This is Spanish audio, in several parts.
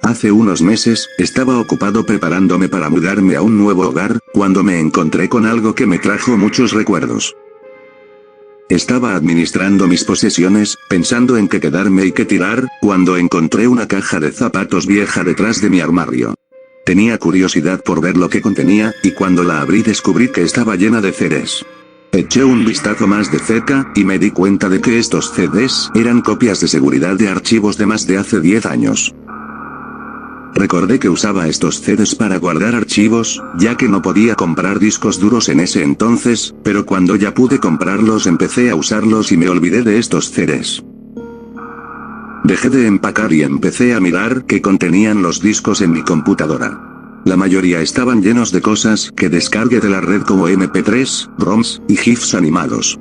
Hace unos meses, estaba ocupado preparándome para mudarme a un nuevo hogar, cuando me encontré con algo que me trajo muchos recuerdos. Estaba administrando mis posesiones, pensando en qué quedarme y qué tirar, cuando encontré una caja de zapatos vieja detrás de mi armario. Tenía curiosidad por ver lo que contenía, y cuando la abrí descubrí que estaba llena de CDs. Eché un vistazo más de cerca, y me di cuenta de que estos CDs eran copias de seguridad de archivos de más de hace 10 años. Recordé que usaba estos CDs para guardar archivos, ya que no podía comprar discos duros en ese entonces, pero cuando ya pude comprarlos empecé a usarlos y me olvidé de estos CDs. Dejé de empacar y empecé a mirar qué contenían los discos en mi computadora. La mayoría estaban llenos de cosas que descargué de la red como MP3, ROMs y GIFs animados.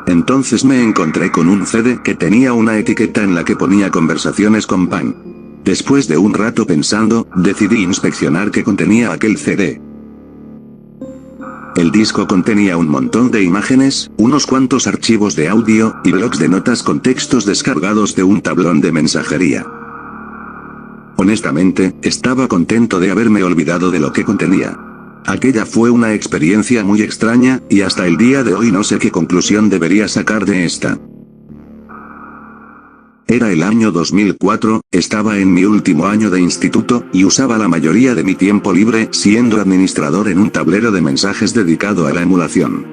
Entonces me encontré con un CD que tenía una etiqueta en la que ponía conversaciones con Pan. Después de un rato pensando, decidí inspeccionar qué contenía aquel CD. El disco contenía un montón de imágenes, unos cuantos archivos de audio, y blocs de notas con textos descargados de un tablón de mensajería. Honestamente, estaba contento de haberme olvidado de lo que contenía. Aquella fue una experiencia muy extraña, y hasta el día de hoy no sé qué conclusión debería sacar de esta. Era el año 2004, estaba en mi último año de instituto, y usaba la mayoría de mi tiempo libre siendo administrador en un tablero de mensajes dedicado a la emulación.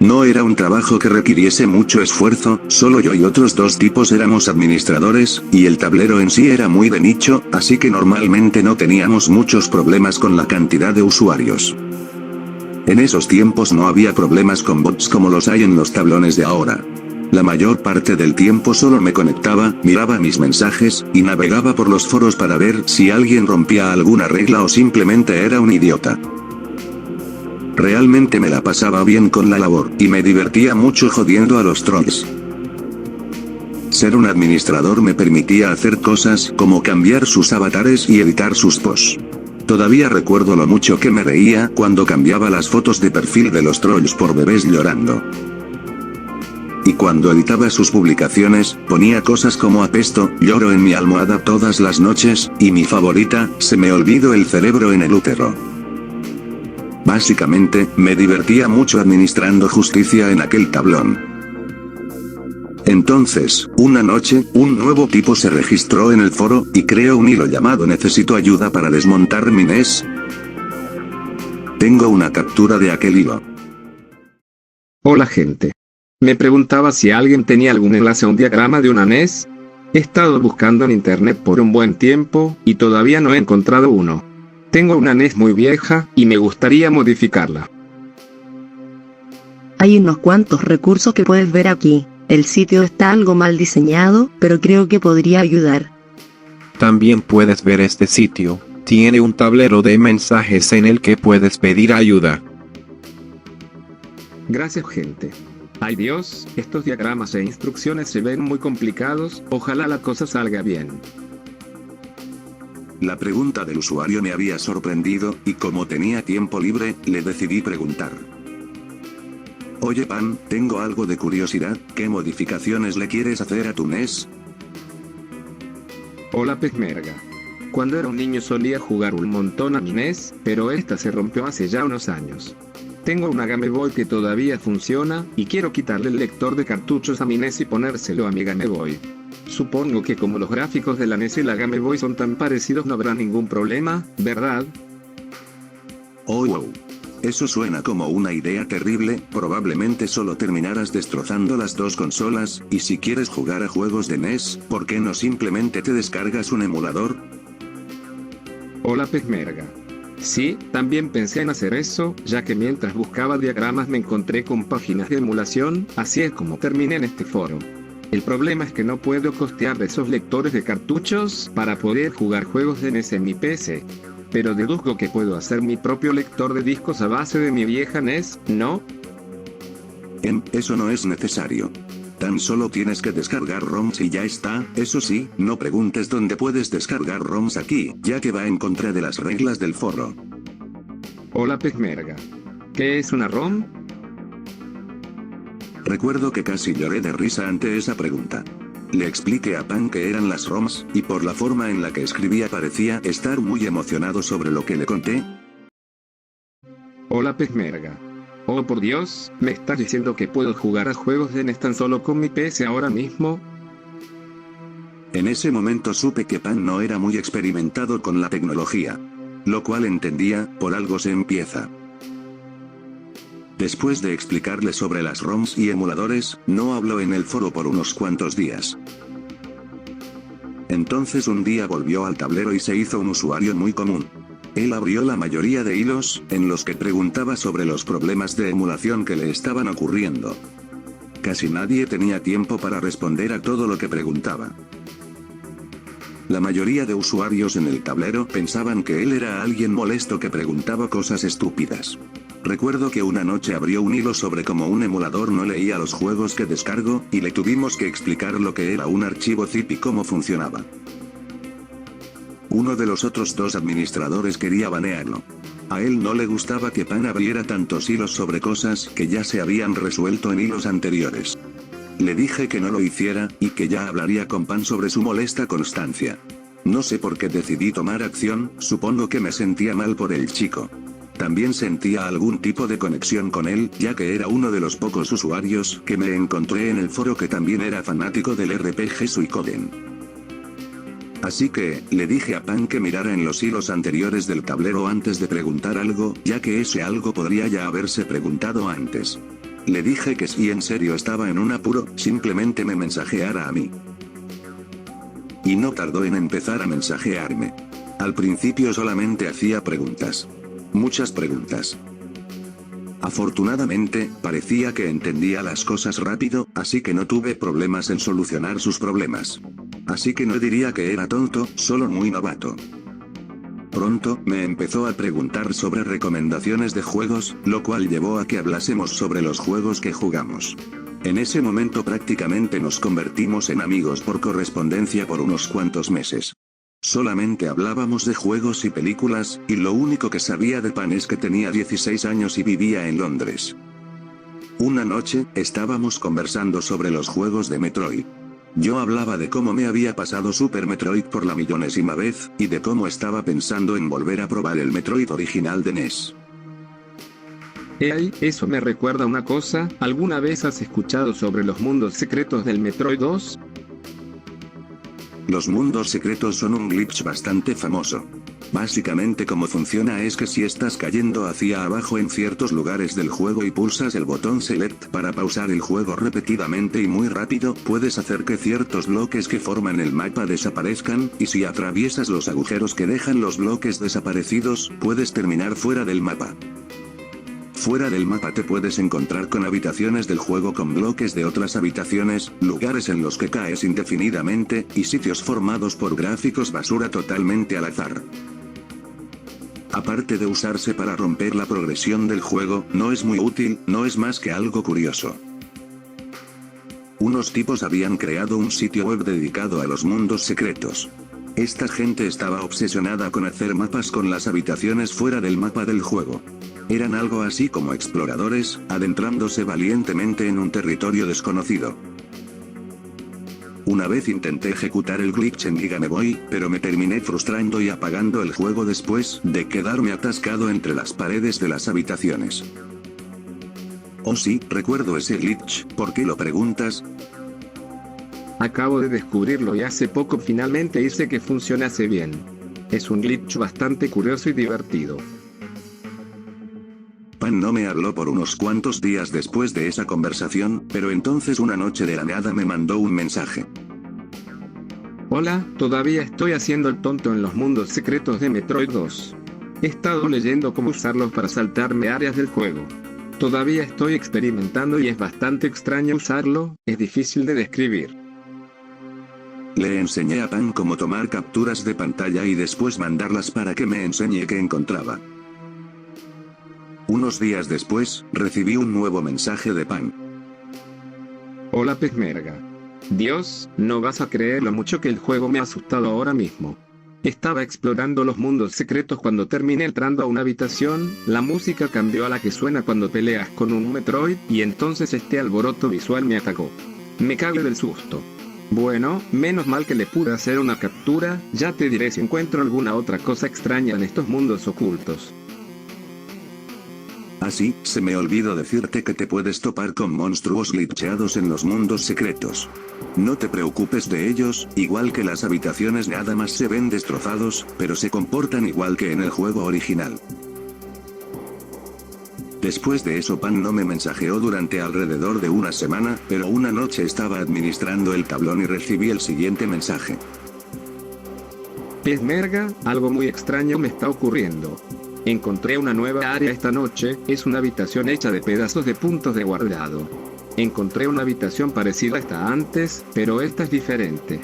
No era un trabajo que requiriese mucho esfuerzo, solo yo y otros dos tipos éramos administradores, y el tablero en sí era muy de nicho, así que normalmente no teníamos muchos problemas con la cantidad de usuarios. En esos tiempos no había problemas con bots como los hay en los tablones de ahora. La mayor parte del tiempo solo me conectaba, miraba mis mensajes, y navegaba por los foros para ver si alguien rompía alguna regla o simplemente era un idiota. Realmente me la pasaba bien con la labor, y me divertía mucho jodiendo a los trolls. Ser un administrador me permitía hacer cosas como cambiar sus avatares y editar sus posts. Todavía recuerdo lo mucho que me reía cuando cambiaba las fotos de perfil de los trolls por bebés llorando. Y cuando editaba sus publicaciones, ponía cosas como apesto, lloro en mi almohada todas las noches, y mi favorita, se me olvidó el cerebro en el útero. Básicamente, me divertía mucho administrando justicia en aquel tablón. Entonces, una noche, un nuevo tipo se registró en el foro, y creó un hilo llamado "Necesito ayuda para desmontar mi NES". Tengo una captura de aquel hilo. Hola gente. Me preguntaba si alguien tenía algún enlace a un diagrama de una NES. He estado buscando en internet por un buen tiempo, y todavía no he encontrado uno. Tengo una NES muy vieja, y me gustaría modificarla. Hay unos cuantos recursos que puedes ver aquí. El sitio está algo mal diseñado, pero creo que podría ayudar. También puedes ver este sitio. Tiene un tablero de mensajes en el que puedes pedir ayuda. Gracias gente. Ay Dios, estos diagramas e instrucciones se ven muy complicados, ojalá la cosa salga bien. La pregunta del usuario me había sorprendido, y como tenía tiempo libre, le decidí preguntar. Oye Pan, tengo algo de curiosidad, ¿qué modificaciones le quieres hacer a tu NES? Hola Pezmerga. Cuando era un niño solía jugar un montón a mi NES, pero esta se rompió hace ya unos años. Tengo una Game Boy que todavía funciona, y quiero quitarle el lector de cartuchos a mi NES y ponérselo a mi Game Boy. Supongo que como los gráficos de la NES y la Game Boy son tan parecidos no habrá ningún problema, ¿verdad? Oh wow. Eso suena como una idea terrible, probablemente solo terminarás destrozando las dos consolas, y si quieres jugar a juegos de NES, ¿por qué no simplemente te descargas un emulador? Hola Pezmerga. Sí, también pensé en hacer eso, ya que mientras buscaba diagramas me encontré con páginas de emulación, así es como terminé en este foro. El problema es que no puedo costear esos lectores de cartuchos para poder jugar juegos de NES en mi PC. Pero deduzco que puedo hacer mi propio lector de discos a base de mi vieja NES, ¿no? Eso no es necesario. Tan solo tienes que descargar ROMs y ya está, eso sí, no preguntes dónde puedes descargar ROMs aquí, ya que va en contra de las reglas del foro. Hola Pezmerga. ¿Qué es una ROM? Recuerdo que casi lloré de risa ante esa pregunta. Le expliqué a Pan que eran las ROMs, y por la forma en la que escribía parecía estar muy emocionado sobre lo que le conté. Hola Pezmerga. Oh por Dios, ¿me estás diciendo que puedo jugar a juegos de NES tan solo con mi PC ahora mismo? En ese momento supe que Pan no era muy experimentado con la tecnología. Lo cual entendía, por algo se empieza. Después de explicarle sobre las ROMs y emuladores, no habló en el foro por unos cuantos días. Entonces un día volvió al tablero y se hizo un usuario muy común. Él abrió la mayoría de hilos, en los que preguntaba sobre los problemas de emulación que le estaban ocurriendo. Casi nadie tenía tiempo para responder a todo lo que preguntaba. La mayoría de usuarios en el tablero pensaban que él era alguien molesto que preguntaba cosas estúpidas. Recuerdo que una noche abrió un hilo sobre cómo un emulador no leía los juegos que descargo, y le tuvimos que explicar lo que era un archivo zip y cómo funcionaba. Uno de los otros dos administradores quería banearlo. A él no le gustaba que Pan abriera tantos hilos sobre cosas que ya se habían resuelto en hilos anteriores. Le dije que no lo hiciera, y que ya hablaría con Pan sobre su molesta constancia. No sé por qué decidí tomar acción, supongo que me sentía mal por el chico. También sentía algún tipo de conexión con él, ya que era uno de los pocos usuarios que me encontré en el foro que también era fanático del RPG Suikoden. Así que, le dije a Pan que mirara en los hilos anteriores del tablero antes de preguntar algo, ya que ese algo podría ya haberse preguntado antes. Le dije que si en serio estaba en un apuro, simplemente me mensajeara a mí. Y no tardó en empezar a mensajearme. Al principio solamente hacía preguntas. Muchas preguntas. Afortunadamente, parecía que entendía las cosas rápido, así que no tuve problemas en solucionar sus problemas. Así que no diría que era tonto, solo muy novato. Pronto, me empezó a preguntar sobre recomendaciones de juegos, lo cual llevó a que hablásemos sobre los juegos que jugamos. En ese momento prácticamente nos convertimos en amigos por correspondencia por unos cuantos meses. Solamente hablábamos de juegos y películas, y lo único que sabía de Pan es que tenía 16 años y vivía en Londres. Una noche, estábamos conversando sobre los juegos de Metroid. Yo hablaba de cómo me había pasado Super Metroid por la millonésima vez, y de cómo estaba pensando en volver a probar el Metroid original de NES. Hey, eso me recuerda una cosa, ¿alguna vez has escuchado sobre los mundos secretos del Metroid 2? Los mundos secretos son un glitch bastante famoso. Básicamente cómo funciona es que si estás cayendo hacia abajo en ciertos lugares del juego y pulsas el botón Select para pausar el juego repetidamente y muy rápido, puedes hacer que ciertos bloques que forman el mapa desaparezcan, y si atraviesas los agujeros que dejan los bloques desaparecidos, puedes terminar fuera del mapa. Fuera del mapa te puedes encontrar con habitaciones del juego con bloques de otras habitaciones, lugares en los que caes indefinidamente, y sitios formados por gráficos basura totalmente al azar. Aparte de usarse para romper la progresión del juego, no es muy útil, no es más que algo curioso. Unos tipos habían creado un sitio web dedicado a los mundos secretos. Esta gente estaba obsesionada con hacer mapas con las habitaciones fuera del mapa del juego. Eran algo así como exploradores, adentrándose valientemente en un territorio desconocido. Una vez intenté ejecutar el glitch en Giga Me Boy, pero me terminé frustrando y apagando el juego después de quedarme atascado entre las paredes de las habitaciones. Oh sí, recuerdo ese glitch, ¿por qué lo preguntas? Acabo de descubrirlo y hace poco finalmente hice que funcionase bien. Es un glitch bastante curioso y divertido. Pan no me habló por unos cuantos días después de esa conversación, pero entonces una noche de la nada me mandó un mensaje. Hola, todavía estoy haciendo el tonto en los mundos secretos de Metroid 2. He estado leyendo cómo usarlos para saltarme áreas del juego. Todavía estoy experimentando y es bastante extraño usarlo, es difícil de describir. Le enseñé a Pan cómo tomar capturas de pantalla y después mandarlas para que me enseñe qué encontraba. Unos días después, recibí un nuevo mensaje de Pan. Hola Pezmerga. Dios, no vas a creer lo mucho que el juego me ha asustado ahora mismo. Estaba explorando los mundos secretos cuando terminé entrando a una habitación, la música cambió a la que suena cuando peleas con un Metroid, y entonces este alboroto visual me atacó. Me cagué del susto. Bueno, menos mal que le pude hacer una captura, ya te diré si encuentro alguna otra cosa extraña en estos mundos ocultos. Así, se me olvidó decirte que te puedes topar con monstruos glitcheados en los mundos secretos. No te preocupes de ellos, igual que las habitaciones nada más se ven destrozados, pero se comportan igual que en el juego original. Después de eso Pan no me mensajeó durante alrededor de una semana, pero una noche estaba administrando el tablón y recibí el siguiente mensaje. Pezmerga, algo muy extraño me está ocurriendo. Encontré una nueva área esta noche, es una habitación hecha de pedazos de puntos de guardado. Encontré una habitación parecida a esta antes, pero esta es diferente.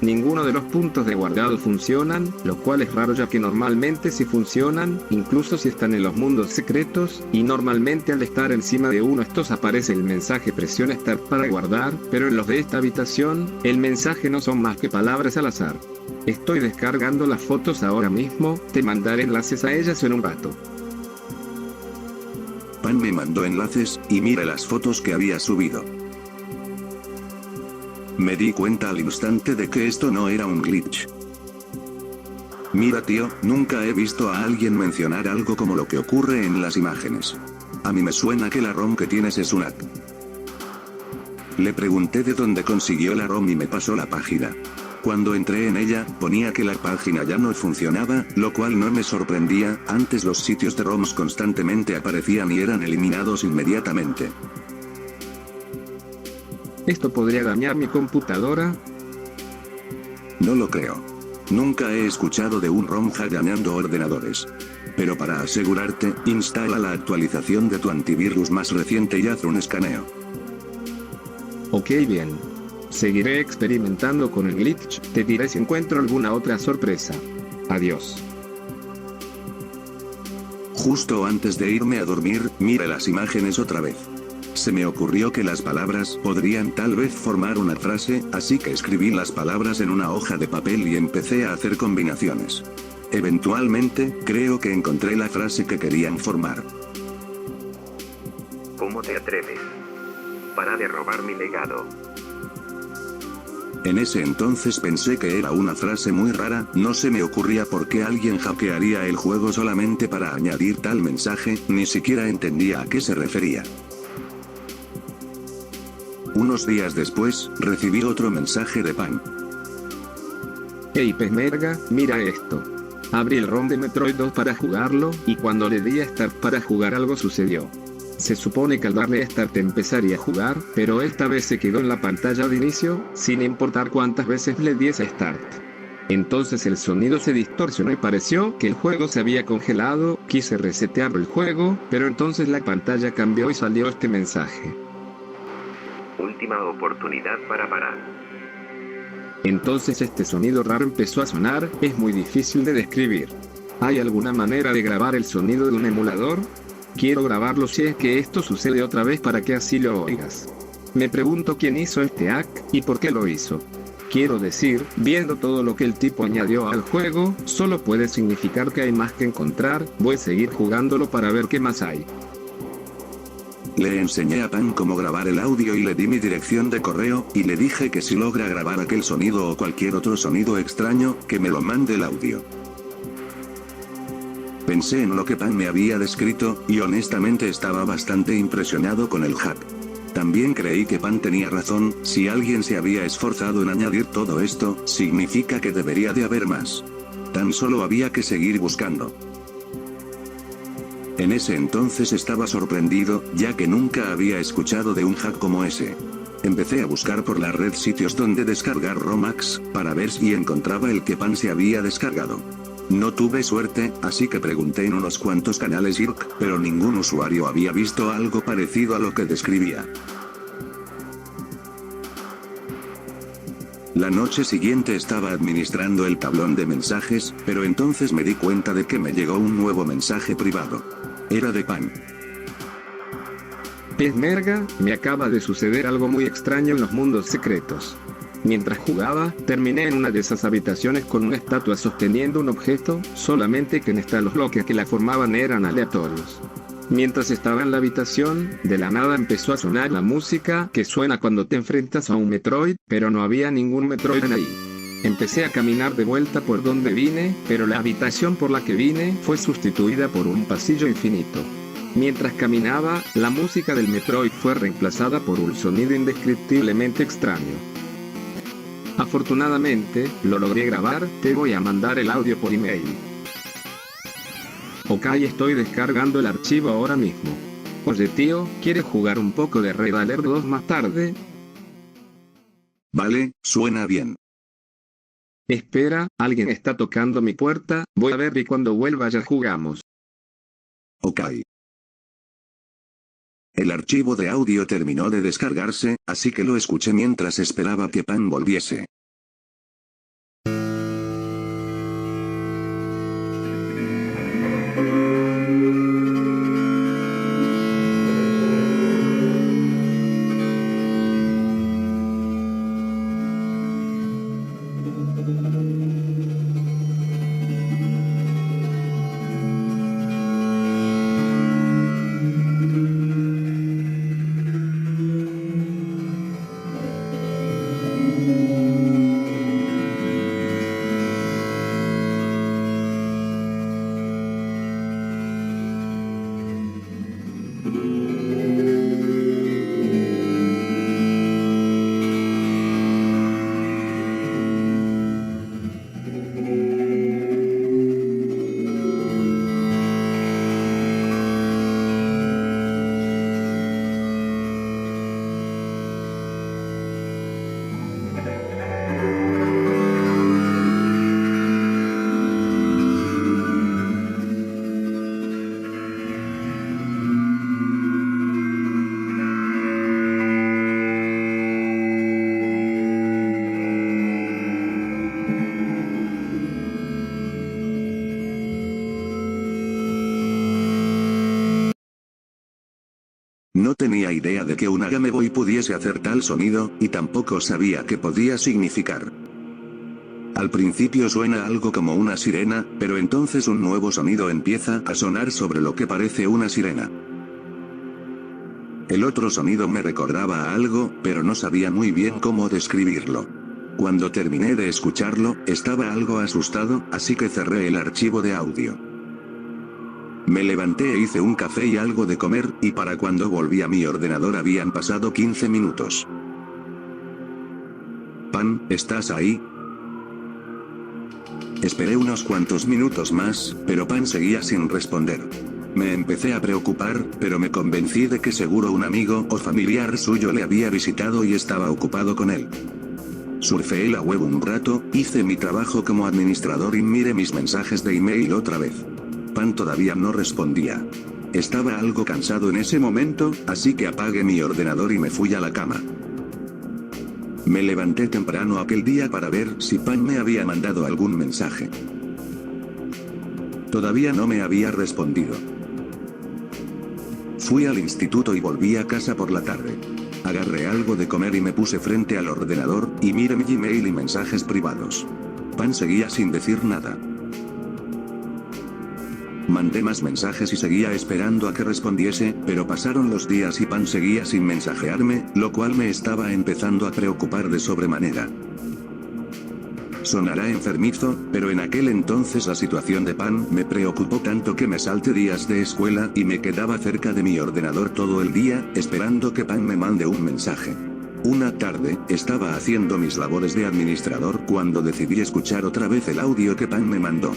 Ninguno de los puntos de guardado funcionan, lo cual es raro ya que normalmente sí funcionan, incluso si están en los mundos secretos, y normalmente al estar encima de uno estos aparece el mensaje presiona Start para guardar, pero en los de esta habitación, el mensaje no son más que palabras al azar. Estoy descargando las fotos ahora mismo, te mandaré enlaces a ellas en un rato. Pan me mandó enlaces, y miré las fotos que había subido. Me di cuenta al instante de que esto no era un glitch. Mira tío, nunca he visto a alguien mencionar algo como lo que ocurre en las imágenes. A mí me suena que la ROM que tienes es un hack. Le pregunté de dónde consiguió la ROM y me pasó la página. Cuando entré en ella, ponía que la página ya no funcionaba, lo cual no me sorprendía, antes los sitios de ROMs constantemente aparecían y eran eliminados inmediatamente. ¿Esto podría dañar mi computadora? No lo creo. Nunca he escuchado de un ROM hackeando ordenadores. Pero para asegurarte, instala la actualización de tu antivirus más reciente y haz un escaneo. Ok bien. Seguiré experimentando con el glitch, te diré si encuentro alguna otra sorpresa. Adiós. Justo antes de irme a dormir, miré las imágenes otra vez. Se me ocurrió que las palabras podrían tal vez formar una frase, así que escribí las palabras en una hoja de papel y empecé a hacer combinaciones. Eventualmente, creo que encontré la frase que querían formar. ¿Cómo te atreves? Para de robar mi legado. En ese entonces pensé que era una frase muy rara, no se me ocurría por qué alguien hackearía el juego solamente para añadir tal mensaje, ni siquiera entendía a qué se refería. Unos días después, recibí otro mensaje de Pan. Hey Pezmerga, mira esto. Abrí el ROM de Metroid 2 para jugarlo, y cuando le di a Start para jugar algo sucedió. Se supone que al darle a Start empezaría a jugar, pero esta vez se quedó en la pantalla de inicio, sin importar cuántas veces le diese a Start. Entonces el sonido se distorsionó y pareció que el juego se había congelado, quise resetear el juego, pero entonces la pantalla cambió y salió este mensaje. Última oportunidad para parar. Entonces este sonido raro empezó a sonar, es muy difícil de describir. ¿Hay alguna manera de grabar el sonido de un emulador? Quiero grabarlo si es que esto sucede otra vez para que así lo oigas. Me pregunto quién hizo este hack, y por qué lo hizo. Quiero decir, viendo todo lo que el tipo añadió al juego, solo puede significar que hay más que encontrar, voy a seguir jugándolo para ver qué más hay. Le enseñé a Pan cómo grabar el audio y le di mi dirección de correo, y le dije que si logra grabar aquel sonido o cualquier otro sonido extraño, que me lo mande el audio. Pensé en lo que Pan me había descrito, y honestamente estaba bastante impresionado con el hack. También creí que Pan tenía razón, si alguien se había esforzado en añadir todo esto, significa que debería de haber más. Tan solo había que seguir buscando. En ese entonces estaba sorprendido, ya que nunca había escuchado de un hack como ese. Empecé a buscar por la red sitios donde descargar ROMhacks, para ver si encontraba el que Pan se había descargado. No tuve suerte, así que pregunté en unos cuantos canales IRC, pero ningún usuario había visto algo parecido a lo que describía. La noche siguiente estaba administrando el tablón de mensajes, pero entonces me di cuenta de que me llegó un nuevo mensaje privado. Era de Pan. Pezmerga, me acaba de suceder algo muy extraño en los mundos secretos. Mientras jugaba, terminé en una de esas habitaciones con una estatua sosteniendo un objeto, solamente que en esta los bloques que la formaban eran aleatorios. Mientras estaba en la habitación, de la nada empezó a sonar la música que suena cuando te enfrentas a un Metroid, pero no había ningún Metroid ahí. Empecé a caminar de vuelta por donde vine, pero la habitación por la que vine fue sustituida por un pasillo infinito. Mientras caminaba, la música del Metroid fue reemplazada por un sonido indescriptiblemente extraño. Afortunadamente, lo logré grabar, te voy a mandar el audio por email. Ok, estoy descargando el archivo ahora mismo. Oye tío, ¿quieres jugar un poco de Red Alert 2 más tarde? Vale, suena bien. Espera, alguien está tocando mi puerta, voy a ver y cuando vuelva ya jugamos. Ok. El archivo de audio terminó de descargarse, así que lo escuché mientras esperaba que Pan volviese. No tenía idea de que una Game Boy pudiese hacer tal sonido, y tampoco sabía qué podía significar. Al principio suena algo como una sirena, pero entonces un nuevo sonido empieza a sonar sobre lo que parece una sirena. El otro sonido me recordaba a algo, pero no sabía muy bien cómo describirlo. Cuando terminé de escucharlo, estaba algo asustado, así que cerré el archivo de audio. Me levanté e hice un café y algo de comer, y para cuando volví a mi ordenador habían pasado 15 minutos. Pan, ¿estás ahí? Esperé unos cuantos minutos más, pero Pan seguía sin responder. Me empecé a preocupar, pero me convencí de que seguro un amigo o familiar suyo le había visitado y estaba ocupado con él. Surfeé la web un rato, hice mi trabajo como administrador y miré mis mensajes de email otra vez. Pan todavía no respondía. Estaba algo cansado en ese momento, así que apagué mi ordenador y me fui a la cama. Me levanté temprano aquel día para ver si Pan me había mandado algún mensaje. Todavía no me había respondido. Fui al instituto y volví a casa por la tarde. Agarré algo de comer y me puse frente al ordenador, y miré mi Gmail y mensajes privados. Pan seguía sin decir nada. Mandé más mensajes y seguía esperando a que respondiese, pero pasaron los días y Pan seguía sin mensajearme, lo cual me estaba empezando a preocupar de sobremanera. Sonará enfermizo, pero en aquel entonces la situación de Pan me preocupó tanto que me salté días de escuela y me quedaba cerca de mi ordenador todo el día, esperando que Pan me mande un mensaje. Una tarde, estaba haciendo mis labores de administrador cuando decidí escuchar otra vez el audio que Pan me mandó.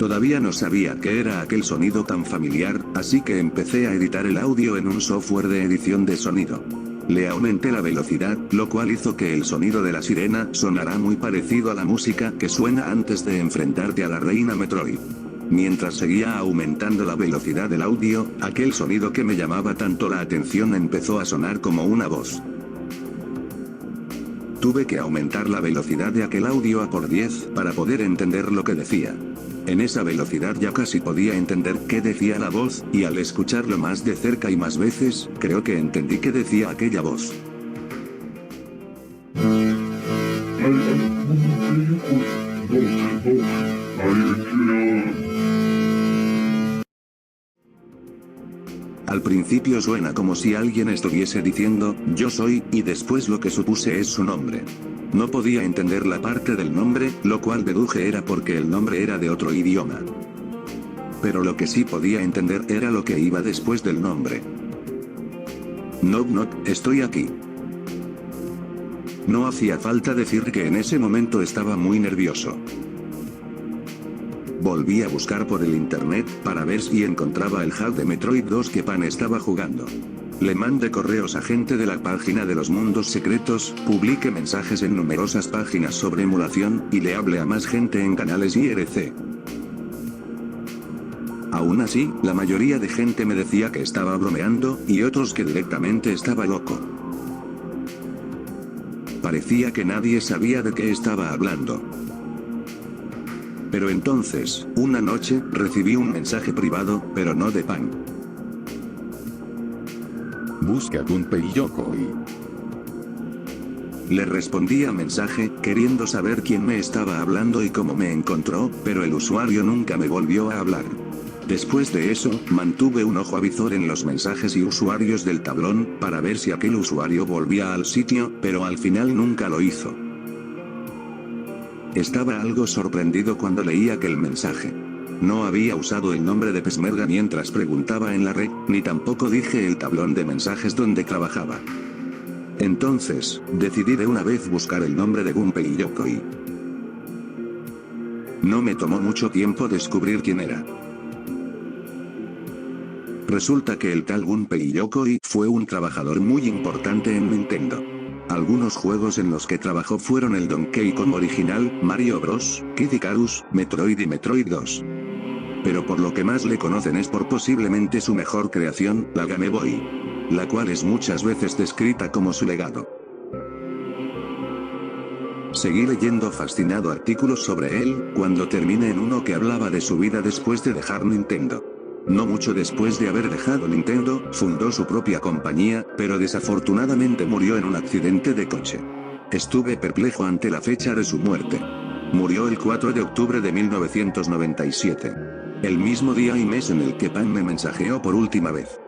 Todavía no sabía qué era aquel sonido tan familiar, así que empecé a editar el audio en un software de edición de sonido. Le aumenté la velocidad, lo cual hizo que el sonido de la sirena sonara muy parecido a la música que suena antes de enfrentarte a la reina Metroid. Mientras seguía aumentando la velocidad del audio, aquel sonido que me llamaba tanto la atención empezó a sonar como una voz. Tuve que aumentar la velocidad de aquel audio a por 10 para poder entender lo que decía. En esa velocidad ya casi podía entender qué decía la voz, y al escucharlo más de cerca y más veces, creo que entendí qué decía aquella voz. Al principio suena como si alguien estuviese diciendo, yo soy, y después lo que supuse es su nombre. No podía entender la parte del nombre, lo cual deduje era porque el nombre era de otro idioma. Pero lo que sí podía entender era lo que iba después del nombre. Knock knock, estoy aquí. No hacía falta decir que en ese momento estaba muy nervioso. Volví a buscar por el internet, para ver si encontraba el hack de Metroid 2 que Pan estaba jugando. Le mandé correos a gente de la página de los mundos secretos, publiqué mensajes en numerosas páginas sobre emulación, y le hablé a más gente en canales IRC. Aún así, la mayoría de gente me decía que estaba bromeando, y otros que directamente estaba loco. Parecía que nadie sabía de qué estaba hablando. Pero entonces, una noche, recibí un mensaje privado, pero no de Pan. Busca Gunpei Yokoi. Le respondí a mensaje, queriendo saber quién me estaba hablando y cómo me encontró, pero el usuario nunca me volvió a hablar. Después de eso, mantuve un ojo avizor en los mensajes y usuarios del tablón, para ver si aquel usuario volvía al sitio, pero al final nunca lo hizo. Estaba algo sorprendido cuando leí aquel mensaje. No había usado el nombre de Pesmerga mientras preguntaba en la red, ni tampoco dije el tablón de mensajes donde trabajaba. Entonces, decidí de una vez buscar el nombre de Gunpei Yokoi. No me tomó mucho tiempo descubrir quién era. Resulta que el tal Gunpei Yokoi fue un trabajador muy importante en Nintendo. Algunos juegos en los que trabajó fueron el Donkey Kong original, Mario Bros., Kid Icarus, Metroid y Metroid 2. Pero por lo que más le conocen es por posiblemente su mejor creación, la Game Boy, la cual es muchas veces descrita como su legado. Seguí leyendo fascinado artículos sobre él, cuando terminé en uno que hablaba de su vida después de dejar Nintendo. No mucho después de haber dejado Nintendo, fundó su propia compañía, pero desafortunadamente murió en un accidente de coche. Estuve perplejo ante la fecha de su muerte. Murió el 4 de octubre de 1997. El mismo día y mes en el que Pan me mensajeó por última vez.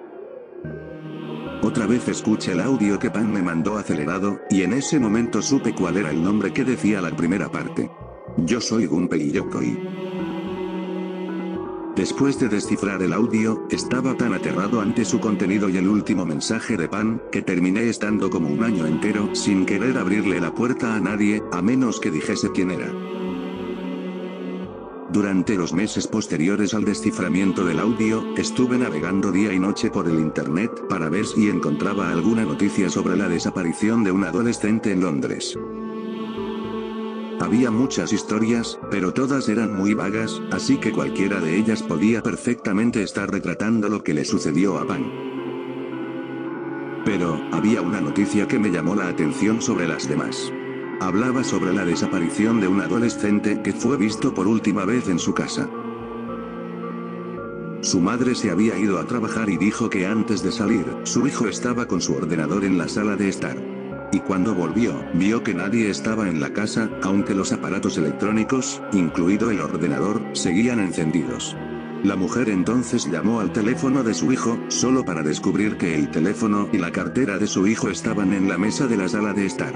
Otra vez escuché el audio que Pan me mandó acelerado, y en ese momento supe cuál era el nombre que decía la primera parte. Yo soy Gunpei Yokoi. Después de descifrar el audio, estaba tan aterrado ante su contenido y el último mensaje de Pan, que terminé estando como un año entero sin querer abrirle la puerta a nadie, a menos que dijese quién era. Durante los meses posteriores al desciframiento del audio, estuve navegando día y noche por el internet para ver si encontraba alguna noticia sobre la desaparición de un adolescente en Londres. Había muchas historias, pero todas eran muy vagas, así que cualquiera de ellas podía perfectamente estar retratando lo que le sucedió a Pan. Pero, había una noticia que me llamó la atención sobre las demás. Hablaba sobre la desaparición de un adolescente que fue visto por última vez en su casa. Su madre se había ido a trabajar y dijo que antes de salir, su hijo estaba con su ordenador en la sala de estar. Y cuando volvió, vio que nadie estaba en la casa, aunque los aparatos electrónicos, incluido el ordenador, seguían encendidos. La mujer entonces llamó al teléfono de su hijo, solo para descubrir que el teléfono y la cartera de su hijo estaban en la mesa de la sala de estar.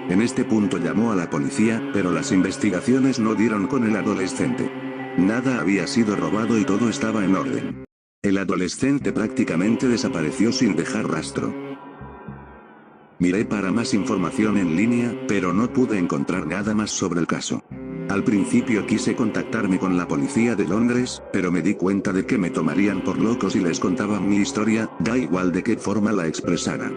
En este punto llamó a la policía, pero las investigaciones no dieron con el adolescente. Nada había sido robado y todo estaba en orden. El adolescente prácticamente desapareció sin dejar rastro. Miré para más información en línea, pero no pude encontrar nada más sobre el caso. Al principio quise contactarme con la policía de Londres, pero me di cuenta de que me tomarían por loco si les contaba mi historia, da igual de qué forma la expresara.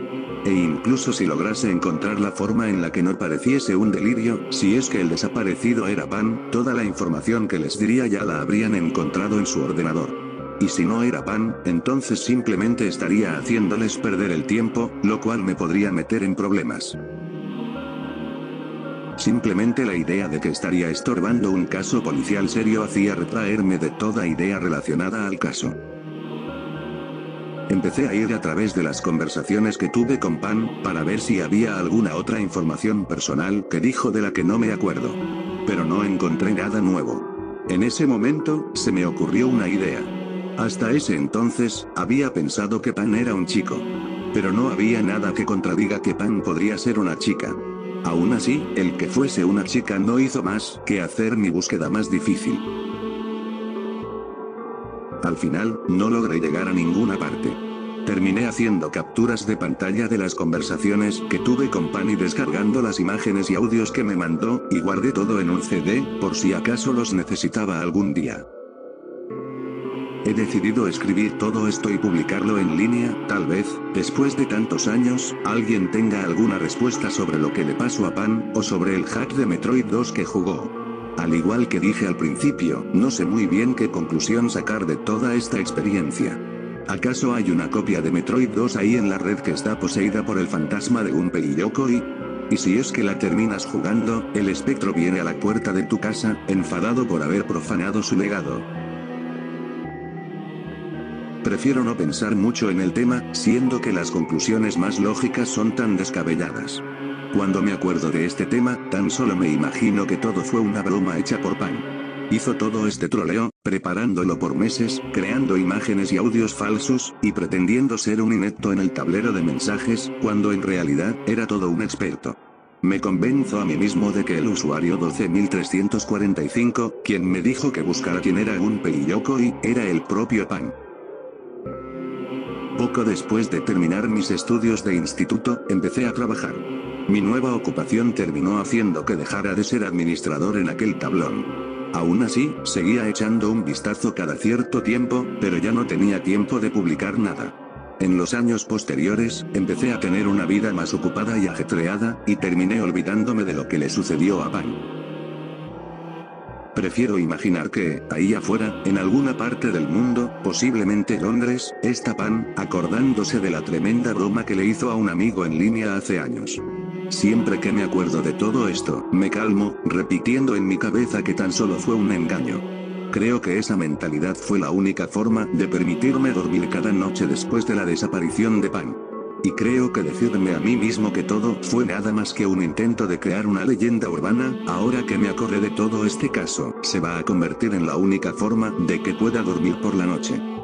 E incluso si lograse encontrar la forma en la que no pareciese un delirio, si es que el desaparecido era Pan, toda la información que les diría ya la habrían encontrado en su ordenador. Y si no era Pan, entonces simplemente estaría haciéndoles perder el tiempo, lo cual me podría meter en problemas. Simplemente la idea de que estaría estorbando un caso policial serio hacía retraerme de toda idea relacionada al caso. Empecé a ir a través de las conversaciones que tuve con Pan, para ver si había alguna otra información personal que dijo de la que no me acuerdo. Pero no encontré nada nuevo. En ese momento, se me ocurrió una idea. Hasta ese entonces, había pensado que Pan era un chico. Pero no había nada que contradiga que Pan podría ser una chica. Aún así, el que fuese una chica no hizo más que hacer mi búsqueda más difícil. Al final, no logré llegar a ninguna parte. Terminé haciendo capturas de pantalla de las conversaciones que tuve con Pan y descargando las imágenes y audios que me mandó, y guardé todo en un CD, por si acaso los necesitaba algún día. He decidido escribir todo esto y publicarlo en línea, tal vez, después de tantos años, alguien tenga alguna respuesta sobre lo que le pasó a Pan, o sobre el hack de Metroid 2 que jugó. Al igual que dije al principio, no sé muy bien qué conclusión sacar de toda esta experiencia. ¿Acaso hay una copia de Metroid 2 ahí en la red que está poseída por el fantasma de Gunpei Yokoi? Y si es que la terminas jugando, el espectro viene a la puerta de tu casa, enfadado por haber profanado su legado. Prefiero no pensar mucho en el tema, siendo que las conclusiones más lógicas son tan descabelladas. Cuando me acuerdo de este tema, tan solo me imagino que todo fue una broma hecha por Pan. Hizo todo este troleo, preparándolo por meses, creando imágenes y audios falsos, y pretendiendo ser un inepto en el tablero de mensajes, cuando en realidad, era todo un experto. Me convenzo a mí mismo de que el usuario 12345, quien me dijo que buscara quién era Gunpei Yokoi, era el propio Pan. Poco después de terminar mis estudios de instituto, empecé a trabajar. Mi nueva ocupación terminó haciendo que dejara de ser administrador en aquel tablón. Aún así, seguía echando un vistazo cada cierto tiempo, pero ya no tenía tiempo de publicar nada. En los años posteriores, empecé a tener una vida más ocupada y ajetreada, y terminé olvidándome de lo que le sucedió a Pan. Prefiero imaginar que, ahí afuera, en alguna parte del mundo, posiblemente Londres, está Pan, acordándose de la tremenda broma que le hizo a un amigo en línea hace años. Siempre que me acuerdo de todo esto, me calmo, repitiendo en mi cabeza que tan solo fue un engaño. Creo que esa mentalidad fue la única forma de permitirme dormir cada noche después de la desaparición de Pan. Y creo que decirme a mí mismo que todo fue nada más que un intento de crear una leyenda urbana, ahora que me acordé de todo este caso, se va a convertir en la única forma de que pueda dormir por la noche.